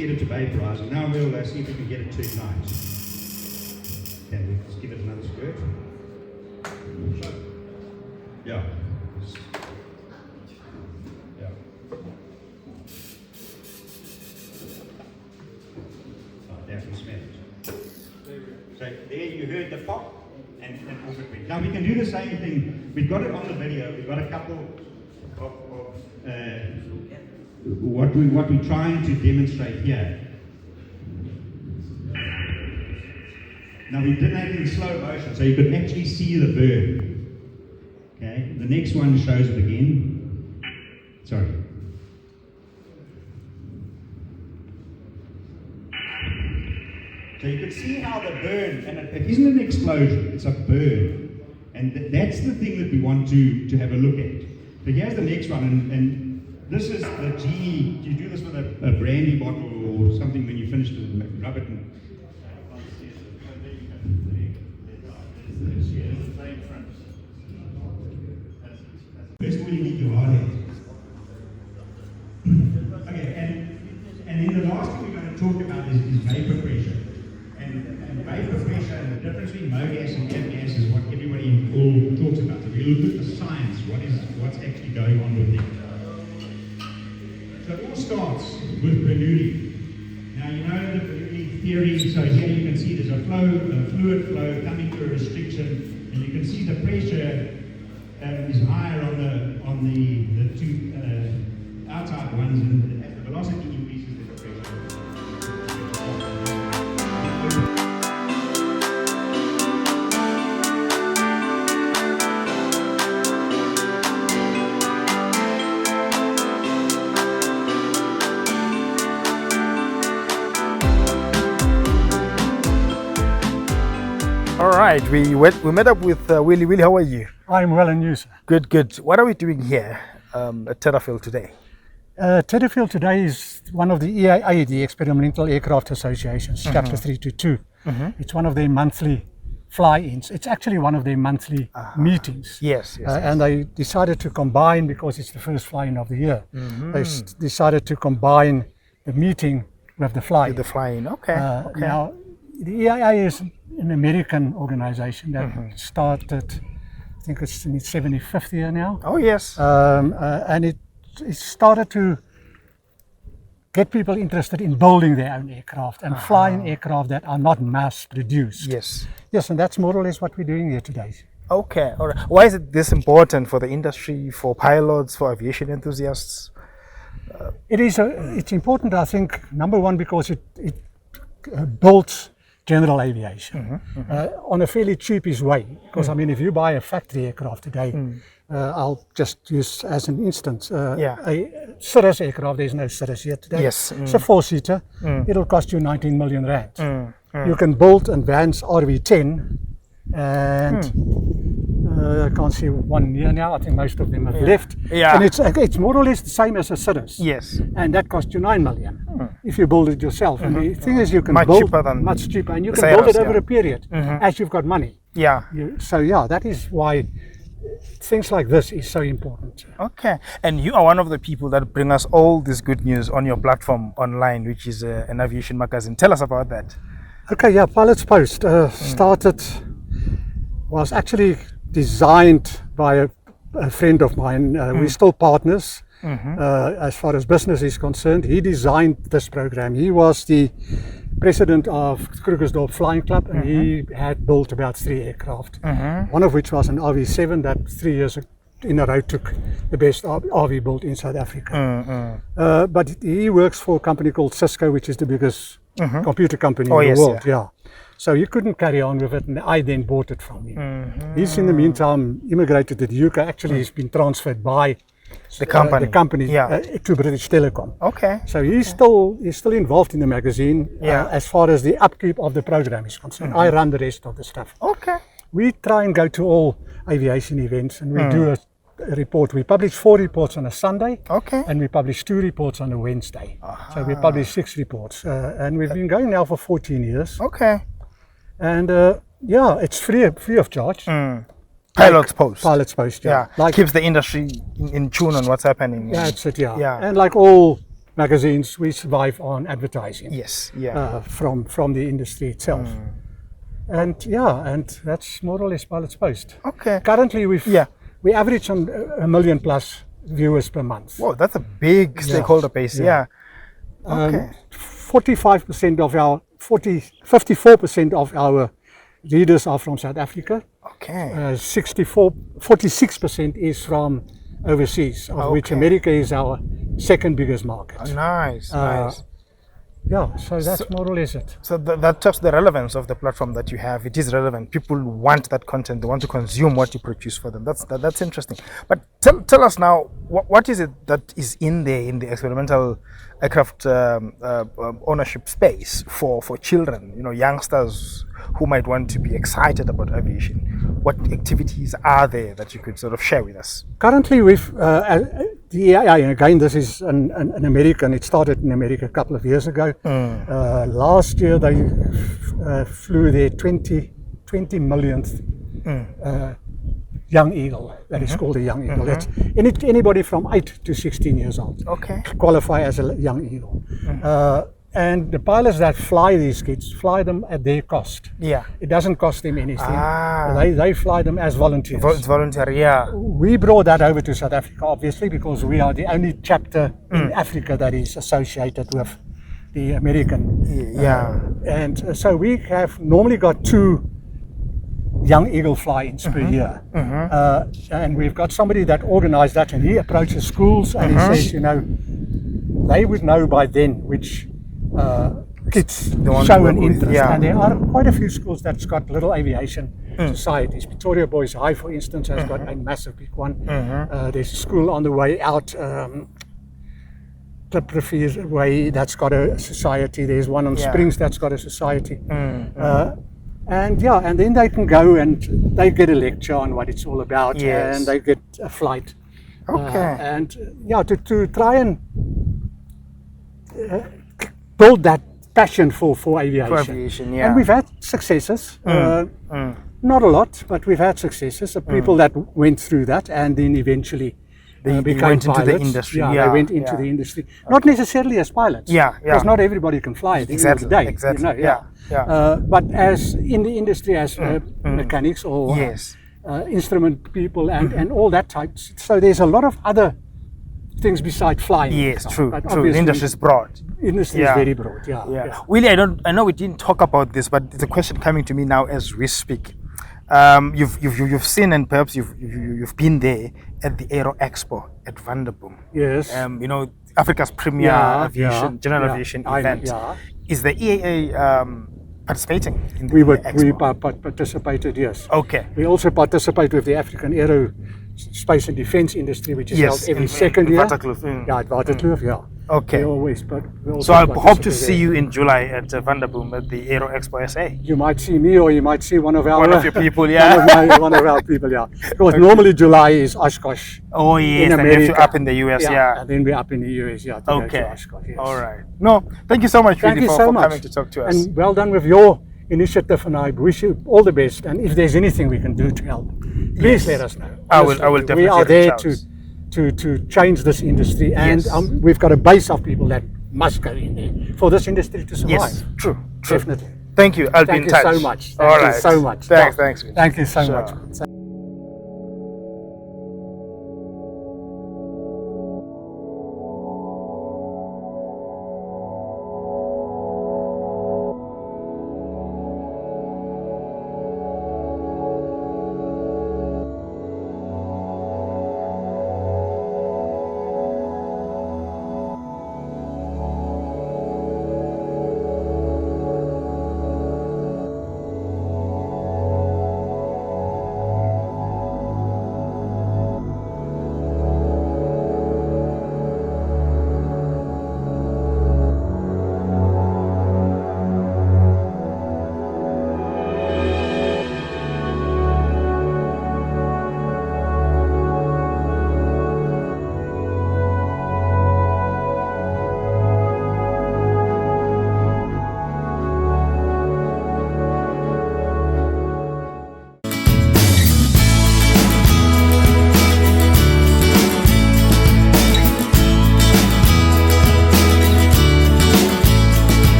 get it to vaporize, and now we'll see if we can get it to ignite. Okay, let's give it another squirt. Yeah. Yeah. Oh, there we smell it. So there you heard the pop, and off it went. Now we can do the same thing. We've got it on the video. We've got a couple of what we're trying to demonstrate here. Now we did that in slow motion, so you could actually see the burn. Okay, the next one shows it again. Sorry. So you can see how the burn, and it isn't an explosion, it's a burn. And that's the thing that we want to have a look at. So here's the next one, and this is the genie. You do this with a brandy bottle or something when you finish to rub it and first of all, you need your hard head. Okay, and then the last thing we're going to talk about is vapor pressure. And vapor pressure and the difference between MOGAS and F-gas is what everybody all talks about. So we look at the science, what's actually going on with it. So it all starts with Bernoulli. Now you know the Bernoulli theory, so here you can see there's a fluid flow coming to a restriction, and you can see the pressure is higher on the two outside ones, and as the velocity increases, the pressure. All right, we met up with Willie. Willie, how are you? I'm well and you, sir. Good, good. What are we doing here at Tedderfield today? Tedderfield today is one of the EAA, the Experimental Aircraft Association's Chapter 322. It's one of their monthly fly-ins. It's actually one of their monthly meetings. Yes. And they decided to combine, because it's the first fly-in of the year, they decided to combine the meeting with the fly-in. The fly-in, okay. Now, the EAA is an American organization that started, I think it's in its 75th year now. Oh, yes. And it started to get people interested in building their own aircraft and flying aircraft that are not mass produced. Yes. Yes, and that's more or less what we're doing here today. Okay, all right. Why is it this important for the industry, for pilots, for aviation enthusiasts? It's important, I think, number one, because it builds general aviation on a fairly cheapish way. Because I mean, if you buy a factory aircraft today, I'll just use as an instance a Cirrus aircraft. There's no Cirrus here today. Yes. It's a four-seater. It'll cost you 19 million rand. You can build advanced RV10, and I can't see one here now. I think most of them have left. Yeah. And it's more or less the same as a Cirrus. Yes. And that costs you 9 million if you build it yourself. And the thing is, you can much cheaper, and you can build it over a period as you've got money. Yeah. That is why things like this is so important. Okay. And you are one of the people that bring us all this good news on your platform online, which is an aviation magazine. Tell us about that. Okay, yeah, Pilot's Post was actually designed by a friend of mine. We're still partners as far as business is concerned. He designed this program. He was the president of Krugersdorp Flying Club, and he had built about 3 aircraft, one of which was an RV7 that 3 years in a row took the best RV built in South Africa. But he works for a company called Cisco, which is the biggest computer company in the world. Yeah. So he couldn't carry on with it, and I then bought it from him. He's in the meantime immigrated to the UK. Actually, he's been transferred by the company, to British Telecom. Okay. So he's still involved in the magazine as far as the upkeep of the program is concerned. I run the rest of the stuff. Okay. We try and go to all aviation events, and we do a report. We publish 4 reports on a Sunday, and we publish 2 reports on a Wednesday. So we publish 6 reports, and we've been going now for 14 years. Okay. And it's free of charge. Pilot's Post. Pilot's Post, yeah. Keeps the industry in tune on what's happening. Yeah, that's it, Yeah. And like all magazines. We survive on advertising. Yes. Yeah. From the industry itself. And that's more or less Pilot's Post. Okay. Currently, we average on 1 million plus viewers per month. Whoa, that's a big stakeholder base. Yeah. Okay. 45% of our 54% of our readers are from South Africa. Okay. 46% is from overseas, of which America is our second biggest market. Oh, nice. Nice. Yeah, so that's more or less it. So that talks the relevance of the platform that you have. It is relevant. People want that content. They want to consume what you produce for them. That's interesting. But tell us now, what is it that is in there in the experimental aircraft ownership space for children, youngsters who might want to be excited about aviation? What activities are there that you could sort of share with us? Currently, we've the AI, and again, this is an American. It started in America a couple of years ago. Last year, they flew their 20 millionth young eagle. That is called a young eagle. That's anybody from 8 to 16 years old. Okay. Qualify as a young eagle. And the pilots that fly these kids fly them at their cost. Yeah. It doesn't cost them anything. They fly them as volunteers. It's voluntary, yeah. We brought that over to South Africa, obviously, because we are the only chapter in Africa that is associated with the American. And so we have normally got 2 young eagle fly-ins per year. And we've got somebody that organized that, and he approaches schools and he says, they would know by then which kids show an interest. And there are quite a few schools that's got little aviation societies. Victoria Boys High, for instance, has got a massive big one. There's a school on the way out, Tedderfield Way, that's got a society. There's one on Springs that's got a society. And then they can go and they get a lecture on what it's all about, and they get a flight. And to try and build that passion for aviation. And we've had successes. Not a lot, but we've had successes of people that went through that and then eventually they became went pilots. into the industry. They went into the industry. Not necessarily as pilots. Because not everybody can fly at the end of the day. Exactly. But as in the industry, as mechanics or instrument people and all that type. So there's a lot of other things besides flying. Yes, true. The industry is broad. Industry is very broad. Willie, I know we didn't talk about this, but it's a question coming to me now as we speak. You've seen, and perhaps you've been there at the Aero Expo at Vanderboom. Yes. Africa's premier general aviation event. Is the EAA participating in the Expo? We participated, yes. Okay. We also participate with the African Aerospace and Defence Industry, which is held every second year. At Waterkloof, Okay. We So I hope to see you in July at Vanderboom at the Aero Expo SA. You might see me, or you might see one of your people, one of our people, Because normally July is Oshkosh. Oh yes, in America. And up in the US, And then we're up in the US, to go to Oshkosh. Yes. All right. No, thank you so much, Willie, for coming to talk to us. And well done with your initiative, and I wish you all the best. And if there's anything we can do to help, please let us know. I will definitely. We are there to change this industry, and we've got a base of people that must go in there for this industry to survive. Yes, true. Definitely. Thank you. I'll be in touch. Thank you so much. All right. Thank you so much. Thanks. Thank you so much.